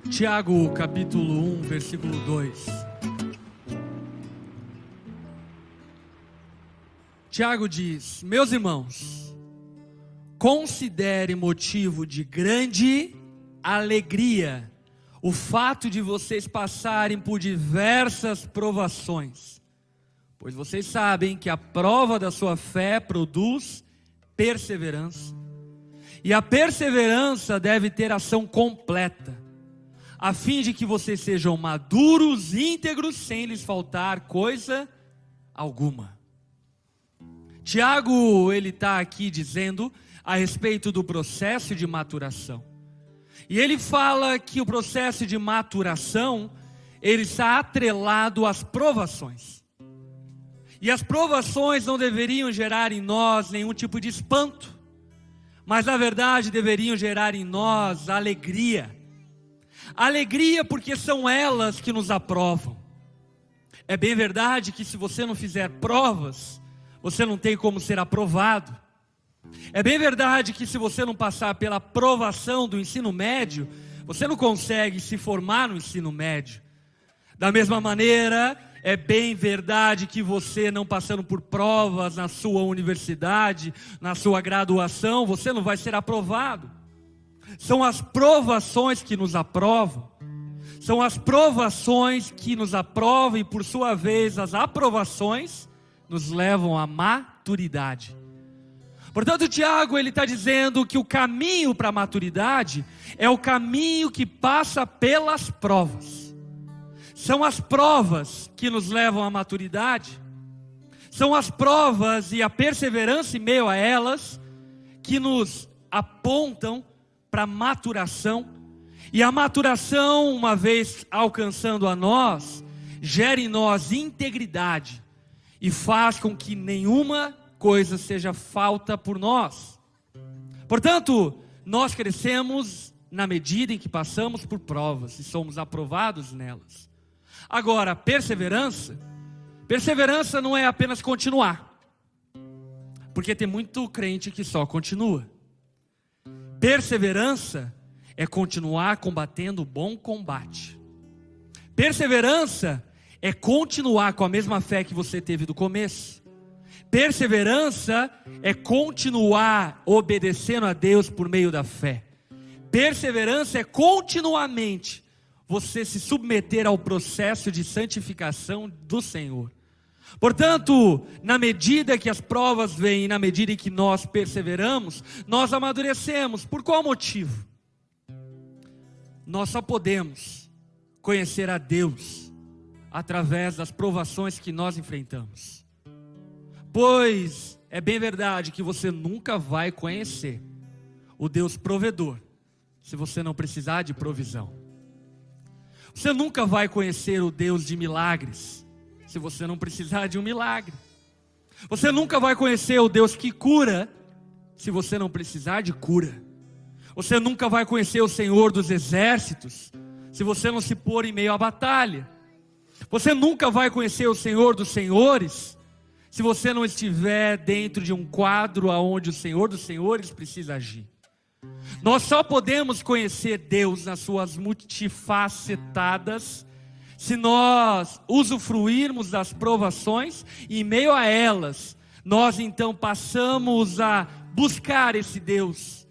Tiago, capítulo 1, versículo 2. Tiago diz: meus irmãos, considere motivo de grande alegria o fato de vocês passarem por diversas provações, pois vocês sabem que a prova da sua fé produz perseverança, e a perseverança deve ter ação completa, a fim de que vocês sejam maduros, íntegros, sem lhes faltar coisa alguma. Tiago, ele está aqui dizendo a respeito do processo de maturação. E ele fala que o processo de maturação, ele está atrelado às provações. E as provações não deveriam gerar em nós nenhum tipo de espanto, mas na verdade deveriam gerar em nós alegria. Alegria porque são elas que nos aprovam. É bem verdade que se você não fizer provas, você não tem como ser aprovado. É bem verdade que se você não passar pela provação do ensino médio, você não consegue se formar no ensino médio. Da mesma maneira, é bem verdade que você não passando por provas na sua universidade, na sua graduação, você não vai ser aprovado. São as provações que nos aprovam. São as provações que nos aprovam e por sua vez as aprovações nos levam à maturidade. Portanto, Tiago, ele está dizendo que o caminho para a maturidade é o caminho que passa pelas provas. São as provas que nos levam à maturidade. São as provas e a perseverança em meio a elas que nos apontam para a maturação. E a maturação, uma vez alcançando a nós, gera em nós integridade e faz com que nenhuma coisa seja falta por nós. Portanto, nós crescemos na medida em que passamos por provas e somos aprovados nelas. Agora, perseverança não é apenas continuar, porque tem muito crente que só continua. Perseverança é continuar combatendo o bom combate. Perseverança é continuar com a mesma fé que você teve do começo. Perseverança é continuar obedecendo a Deus por meio da fé. Perseverança é continuamente você se submeter ao processo de santificação do Senhor. Portanto, na medida que as provas vêm, na medida em que nós perseveramos, nós amadurecemos. Por qual motivo? Nós só podemos conhecer a Deus através das provações que nós enfrentamos. Pois é bem verdade que você nunca vai conhecer o Deus provedor se você não precisar de provisão. Você nunca vai conhecer o Deus de milagres se você não precisar de um milagre. Você nunca vai conhecer o Deus que cura se você não precisar de cura. Você nunca vai conhecer o Senhor dos exércitos se você não se pôr em meio à batalha. Você nunca vai conhecer o Senhor dos senhores se você não estiver dentro de um quadro onde o Senhor dos senhores precisa agir. Nós só podemos conhecer Deus nas suas multifacetadas se nós usufruirmos das provações e em meio a elas, nós então passamos a buscar esse Deus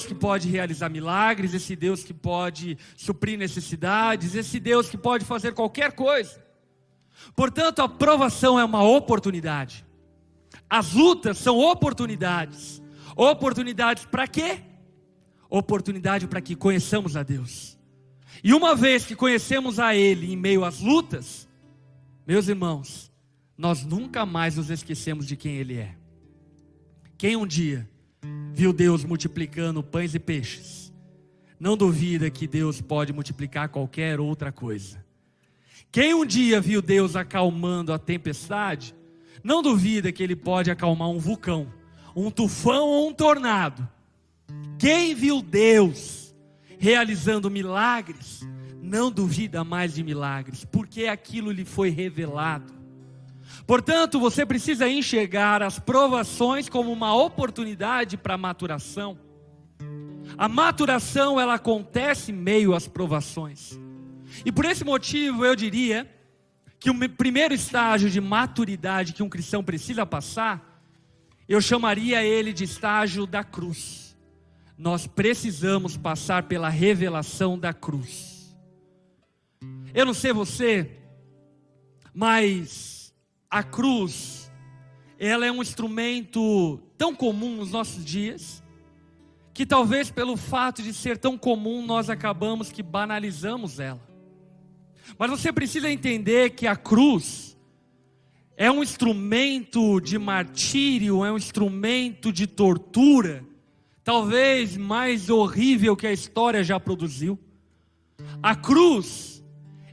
que pode realizar milagres, esse Deus que pode suprir necessidades, esse Deus que pode fazer qualquer coisa. Portanto, a provação é uma oportunidade. As lutas são oportunidades. Oportunidades para quê? Oportunidade para que conheçamos a Deus. E uma vez que conhecemos a Ele em meio às lutas, meus irmãos, nós nunca mais nos esquecemos de quem Ele é. Quem um dia viu Deus multiplicando pães e peixes, não duvida que Deus pode multiplicar qualquer outra coisa. Quem um dia viu Deus acalmando a tempestade, não duvida que Ele pode acalmar um vulcão, um tufão ou um tornado. Quem viu Deus realizando milagres, não duvida mais de milagres, porque aquilo lhe foi revelado. Portanto, você precisa enxergar as provações como uma oportunidade para a maturação. A maturação, ela acontece em meio às provações. E por esse motivo eu diria que o primeiro estágio de maturidade que um cristão precisa passar, eu chamaria ele de estágio da cruz. Nós precisamos passar pela revelação da cruz. Eu não sei você, mas a cruz, ela é um instrumento tão comum nos nossos dias, que talvez pelo fato de ser tão comum, nós acabamos que banalizamos ela. Mas você precisa entender que a cruz é um instrumento de martírio, é um instrumento de tortura, talvez mais horrível que a história já produziu. A cruz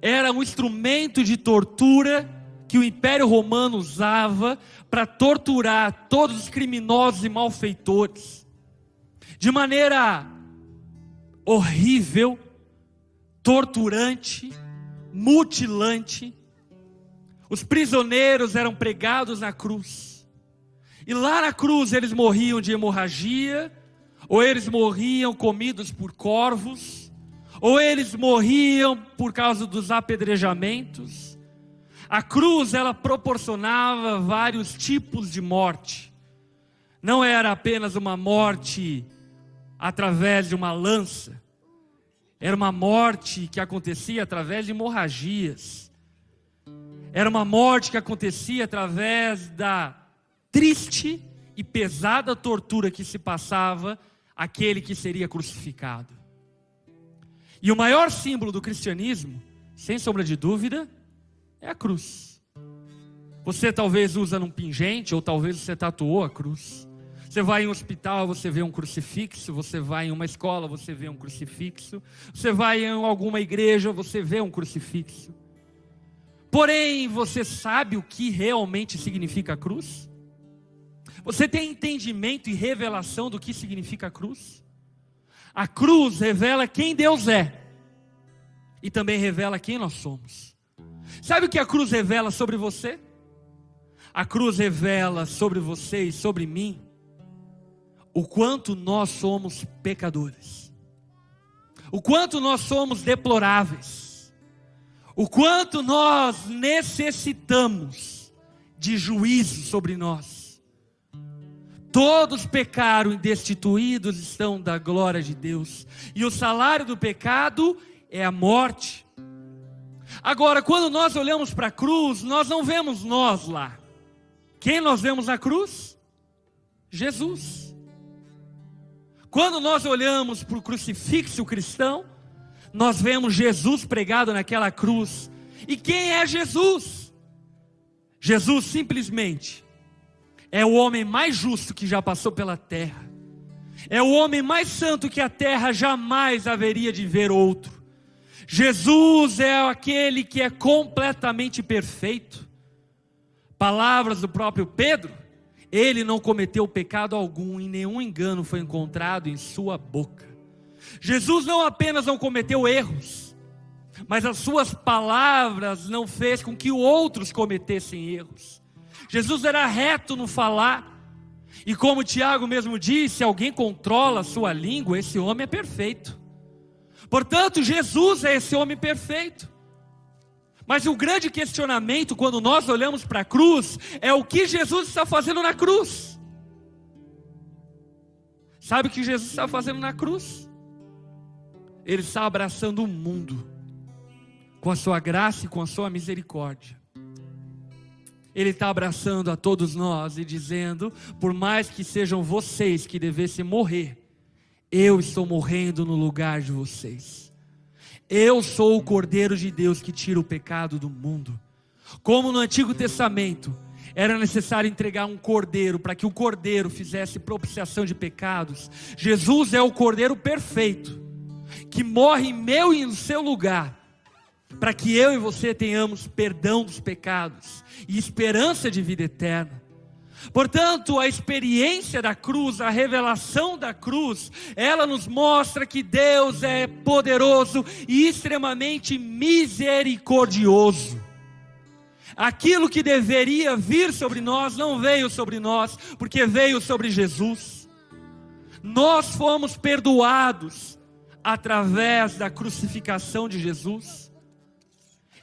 era um instrumento de tortura que o Império Romano usava para torturar todos os criminosos e malfeitores. De maneira horrível, torturante, mutilante. Os prisioneiros eram pregados na cruz. E lá na cruz eles morriam de hemorragia, ou eles morriam comidos por corvos, ou eles morriam por causa dos apedrejamentos. A cruz, ela proporcionava vários tipos de morte. Não era apenas uma morte através de uma lança. Era uma morte que acontecia através de hemorragias. Era uma morte que acontecia através da triste e pesada tortura que se passava àquele que seria crucificado. E o maior símbolo do cristianismo, sem sombra de dúvida, é a cruz. Você talvez usa num pingente, ou talvez você tatuou a cruz. Você vai em um hospital, você vê um crucifixo. Você vai em uma escola, você vê um crucifixo. Você vai em alguma igreja, você vê um crucifixo. Porém, você sabe o que realmente significa a cruz? Você tem entendimento e revelação do que significa a cruz? A cruz revela quem Deus é e também revela quem nós somos. Sabe o que a cruz revela sobre você? A cruz revela sobre você e sobre mim o quanto nós somos pecadores, o quanto nós somos deploráveis, o quanto nós necessitamos de juízo sobre nós. Todos pecaram e destituídos estão da glória de Deus, e o salário do pecado é a morte. Agora, quando nós olhamos para a cruz, nós não vemos nós lá. Quem nós vemos na cruz? Jesus. Quando nós olhamos para o crucifixo cristão, nós vemos Jesus pregado naquela cruz. E quem é Jesus? Jesus simplesmente é o homem mais justo que já passou pela terra. É o homem mais santo que a terra jamais haveria de ver outro. Jesus é aquele que é completamente perfeito. Palavras do próprio Pedro: ele não cometeu pecado algum, e nenhum engano foi encontrado em sua boca. Jesus não apenas não cometeu erros, mas as suas palavras não fez com que outros cometessem erros. Jesus era reto no falar, e como Tiago mesmo disse, se alguém controla a sua língua, esse homem é perfeito. Portanto, Jesus é esse homem perfeito. Mas o grande questionamento, quando nós olhamos para a cruz, é o que Jesus está fazendo na cruz. Sabe o que Jesus está fazendo na cruz? Ele está abraçando o mundo com a sua graça e com a sua misericórdia. Ele está abraçando a todos nós e dizendo: por mais que sejam vocês que devessem morrer, eu estou morrendo no lugar de vocês. Eu sou o Cordeiro de Deus que tira o pecado do mundo. Como no Antigo Testamento era necessário entregar um cordeiro para que o cordeiro fizesse propiciação de pecados, Jesus é o Cordeiro perfeito, que morre em meu e no seu lugar, para que eu e você tenhamos perdão dos pecados e esperança de vida eterna. Portanto, a experiência da cruz, a revelação da cruz, ela nos mostra que Deus é poderoso e extremamente misericordioso. Aquilo que deveria vir sobre nós não veio sobre nós, porque veio sobre Jesus. Nós fomos perdoados através da crucificação de Jesus.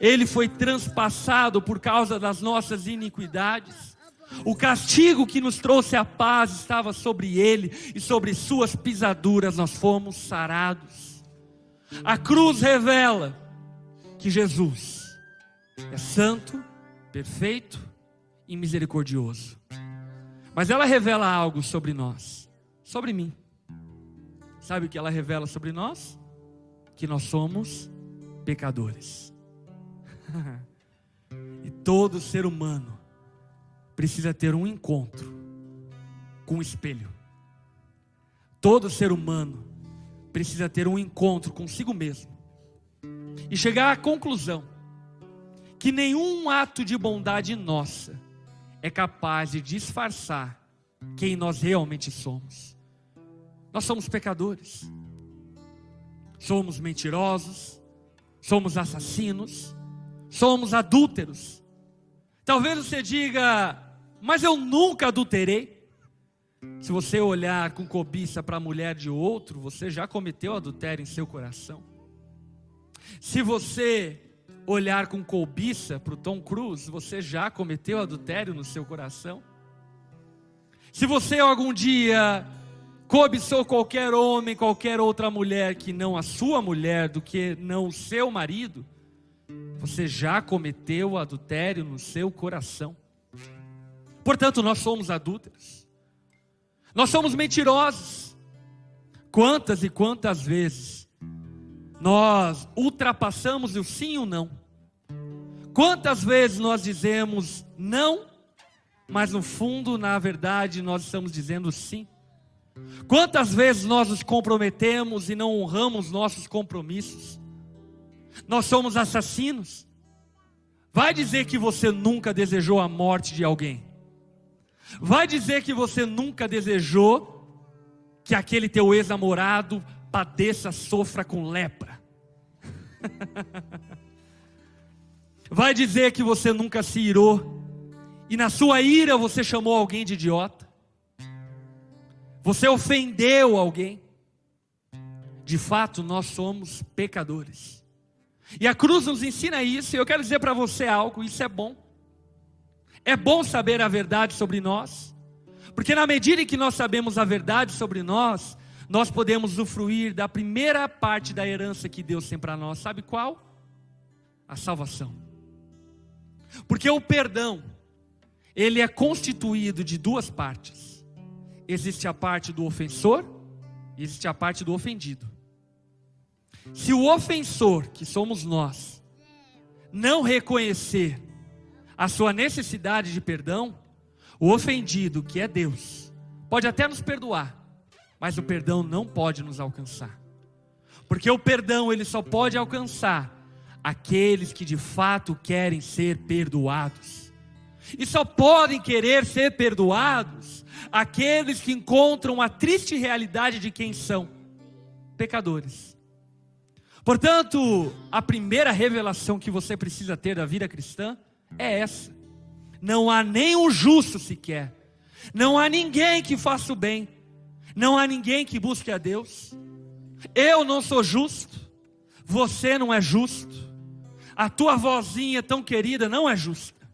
Ele foi transpassado por causa das nossas iniquidades. O castigo que nos trouxe a paz estava sobre ele, e sobre suas pisaduras nós fomos sarados. A cruz revela que Jesus é santo, perfeito e misericordioso. Mas ela revela algo sobre nós, sobre mim. Sabe o que ela revela sobre nós? Que nós somos pecadores. E todo ser humano precisa ter um encontro com o espelho. Todo ser humano precisa ter um encontro consigo mesmo e chegar à conclusão que nenhum ato de bondade nossa é capaz de disfarçar quem nós realmente somos. Nós somos pecadores, somos mentirosos, somos assassinos, somos adúlteros. Talvez você diga, mas eu nunca adulterei. Se você olhar com cobiça para a mulher de outro, você já cometeu adultério em seu coração. Se você olhar com cobiça para o Tom Cruise, você já cometeu adultério no seu coração. Se você algum dia cobiçou qualquer homem, qualquer outra mulher que não a sua mulher, do que não o seu marido, você já cometeu adultério no seu coração. Portanto, nós somos adúlteros. Nós somos mentirosos. Quantas e quantas vezes nós ultrapassamos o sim e o não? Quantas vezes nós dizemos não, mas no fundo, na verdade, nós estamos dizendo sim? Quantas vezes nós nos comprometemos e não honramos nossos compromissos? Nós somos assassinos. Vai dizer que você nunca desejou a morte de alguém. Vai dizer que você nunca desejou que aquele teu ex-namorado padeça, sofra com lepra. Vai dizer que você nunca se irou e na sua ira você chamou alguém de idiota. Você ofendeu alguém. De fato, nós somos pecadores. E a cruz nos ensina isso, e eu quero dizer para você algo, isso é bom. É bom saber a verdade sobre nós, porque na medida em que nós sabemos a verdade sobre nós, nós podemos usufruir da primeira parte da herança que Deus tem para nós. Sabe qual? A salvação. Porque o perdão, ele é constituído de duas partes. Existe a parte do ofensor e existe a parte do ofendido. Se o ofensor, que somos nós, não reconhecer a sua necessidade de perdão, o ofendido, que é Deus, pode até nos perdoar, mas o perdão não pode nos alcançar. Porque o perdão, ele só pode alcançar aqueles que de fato querem ser perdoados. E só podem querer ser perdoados aqueles que encontram a triste realidade de quem são pecadores. Portanto, a primeira revelação que você precisa ter da vida cristã é essa: não há nem um justo sequer, não há ninguém que faça o bem, não há ninguém que busque a Deus. Eu não sou justo, você não é justo, a tua vozinha tão querida não é justa,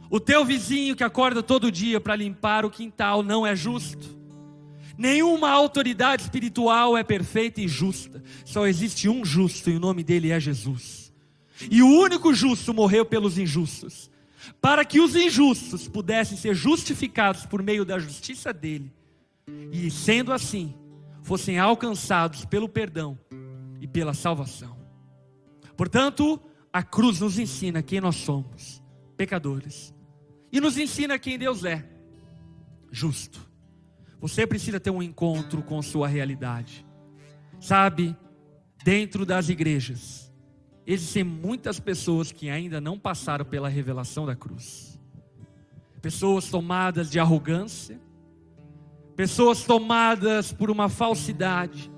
o teu vizinho que acorda todo dia para limpar o quintal não é justo. Nenhuma autoridade espiritual é perfeita e justa. Só existe um justo e o nome dele é Jesus. E o único justo morreu pelos injustos, para que os injustos pudessem ser justificados por meio da justiça dele, e sendo assim, fossem alcançados pelo perdão e pela salvação. Portanto, a cruz nos ensina quem nós somos, pecadores, e nos ensina quem Deus é, justo. Você precisa ter um encontro com sua realidade. Sabe, dentro das igrejas, existem muitas pessoas que ainda não passaram pela revelação da cruz. Pessoas tomadas de arrogância, pessoas tomadas por uma falsidade,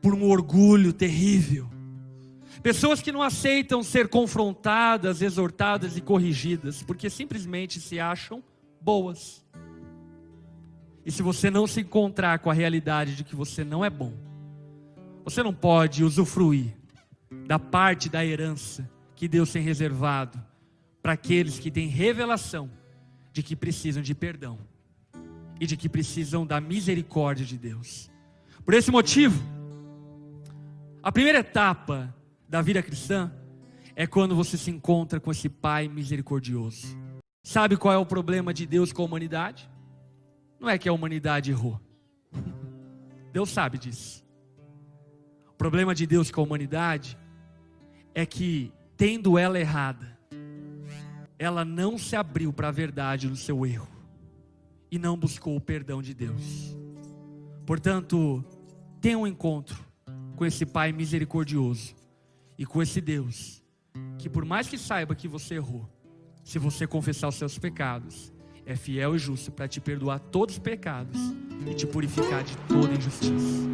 por um orgulho terrível, Pessoas que não aceitam ser confrontadas, exortadas e corrigidas, porque simplesmente se acham boas. E se você não se encontrar com a realidade de que você não é bom, você não pode usufruir da parte da herança que Deus tem reservado para aqueles que têm revelação de que precisam de perdão e de que precisam da misericórdia de Deus. Por esse motivo, a primeira etapa da vida cristã é quando você se encontra com esse Pai misericordioso. Sabe qual é o problema de Deus com a humanidade? Não é que a humanidade errou. Deus sabe disso. O problema de Deus com a humanidade é que, tendo ela errada, ela não se abriu para a verdade do seu erro e não buscou o perdão de Deus. Portanto, tenha um encontro com esse Pai misericordioso e com esse Deus que, por mais que saiba que você errou, se você confessar os seus pecados, é fiel e justo para te perdoar todos os pecados e te purificar de toda injustiça.